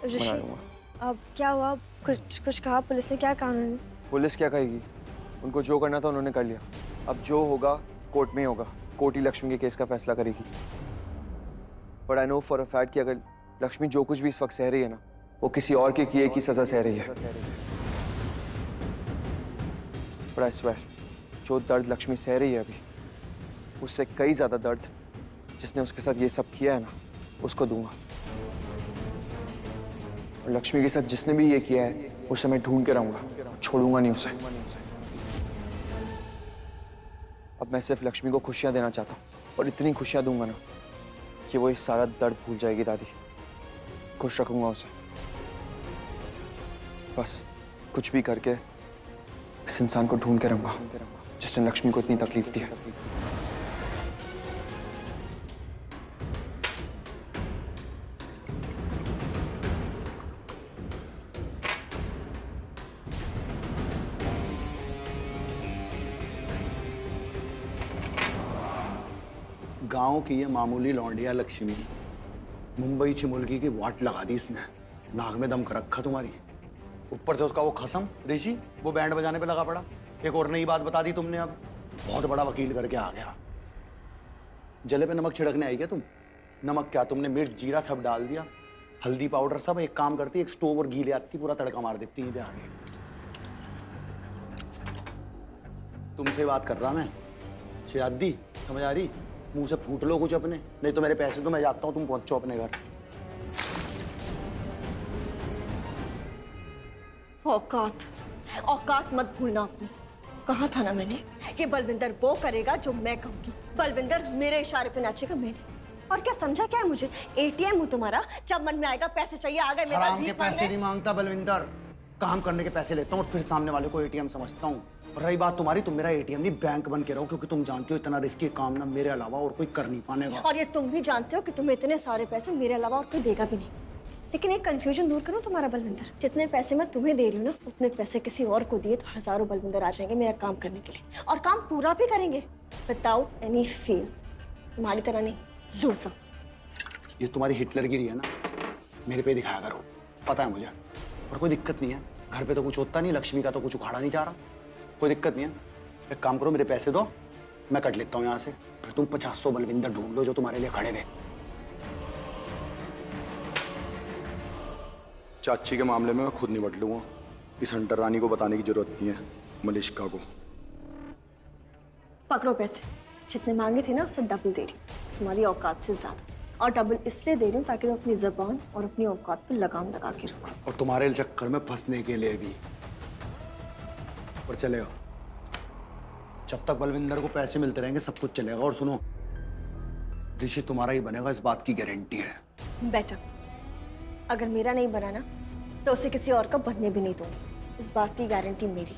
ऋषि, अब क्या हुआ? कुछ कहा पुलिस ने? क्या कहा उन्होंने? पुलिस क्या कहेगी? उनको जो करना था उन्होंने कर लिया। अब जो होगा कोर्ट में ही होगा। कोर्ट ही लक्ष्मी के केस का फैसला करेगी। But I know for a fact कि अगर लक्ष्मी जो कुछ भी इस वक्त सह रही है ना, वो किसी और के किए की सजा सह रही है। बट आई स्वेयर, जो दर्द लक्ष्मी सह रही है अभी, उससे कई ज्यादा दर्द जिसने उसके साथ ये सब किया है ना, उसको दूंगा। और लक्ष्मी के साथ जिसने भी ये किया है उसे मैं ढूंढ के रहूंगा, छोड़ूंगा नहीं उसे। अब मैं सिर्फ लक्ष्मी को खुशियां देना चाहता हूँ, और इतनी खुशियां दूंगा ना कि वो ये सारा दर्द भूल जाएगी। दादी, खुश रखूंगा उसे। बस कुछ भी करके इस इंसान को ढूंढ के रहूंगा जिसने लक्ष्मी को इतनी तकलीफ दी है। गांव की ये मामूली लौंडिया लक्ष्मी मुंबई चिमुलगी की वाट लगा दी इसने। नाक में दम कर रखा तुम्हारी। ऊपर से उसका वो खसम ऋषि, वो बैंड बजाने पे लगा पड़ा। एक और नई बात बता दी तुमने। अब बहुत बड़ा वकील करके आ गया। जले पे नमक छिड़कने आई क्या तुम? नमक क्या, तुमने मिर्च जीरा सब डाल दिया, हल्दी पाउडर सब। एक काम करती, एक स्टोव और घी ले आती, पूरा तड़का मार देती है आगे। तुमसे बात कर रहा मैं। शादी समझ आ रही? मुंह से फूट लो कुछ अपने, नहीं तो मेरे पैसे तो मैं जाता हूँ, तुम पहुंचो अपने घर। औकात औकात मत भूलना अपनी। कहा था ना मैंने कि बलविंदर वो करेगा जो मैं कहूंगी। बलविंदर मेरे इशारे पे नाचेगा। मैंने और क्या समझा क्या है मुझे? एटीएम हूं तुम्हारा, जब मन में आएगा पैसे चाहिए आ गए मेरे पास। हराम के पैसे नहीं मांगता बलविंदर, काम करने के पैसे लेता हूँ और फिर सामने वाले को एटीएम समझता हूँ। और रही बात तुम्हारी, तुम मेरा एटीएम नहीं बैंक बन के रहो, क्योंकि तुम जानते हो इतना रिस्की काम ना मेरे अलावा और कोई कर नहीं पाएगा। और ये तुम भी जानते हो कि तुम्हें इतने सारे पैसे मेरे अलावा और कोई देगा भी नहीं। लेकिन एक कंफ्यूजन दूर करूं तुम्हारा बलविंदर, जितने पैसे मैं तुम्हें दे रही हूँ ना, उतने पैसे किसी और को दिए तो हजारों बलविंदर आ जाएंगे मेरा काम करने के लिए, और काम पूरा भी करेंगे विदाउट एनी फेल। तुम्हारी तरह नहीं, लूजर। ये तुम्हारी हिटलरगिरी है ना, मेरे पे दिखाया करो, पता है मुझे। और कोई दिक्कत नहीं है, घर पे तो कुछ होता नहीं, लक्ष्मी का तो कुछ उखाड़ा नहीं जा रहा, कोई दिक्कत नहीं है। एक काम करो, मेरे पैसे दो, मैं कट लेता हूँ यहाँ से, फिर तुम 50 बलविंदर ढूंढ लो जो तुम्हारे लिए खड़े थे। चाची के मामले में मैं खुद निपट लूंगा, इस हंटर रानी को बताने की जरूरत नहीं है, मलिश्का को। पकड़ो पैसे, जितने मांगे थे ना उससे डबल दे रही हूँ, तुम्हारी औकात से ज्यादा। और डबल इसलिए दे रही हूँ ताकि तुम अपनी जबान और अपनी औकात पर लगाम लगा के रखो। और तुम्हारे चक्कर में फंसने के लिए भी। और चलेगा, जब तक बलविंदर को पैसे मिलते रहेंगे सब कुछ चलेगा। और सुनो, ऋषि तुम्हारा ही बनेगा, इस बात की गारंटी है। बेटर, अगर मेरा नहीं बना ना तो उसे किसी और का बनने भी नहीं दूंगी, इस बात की गारंटी मेरी।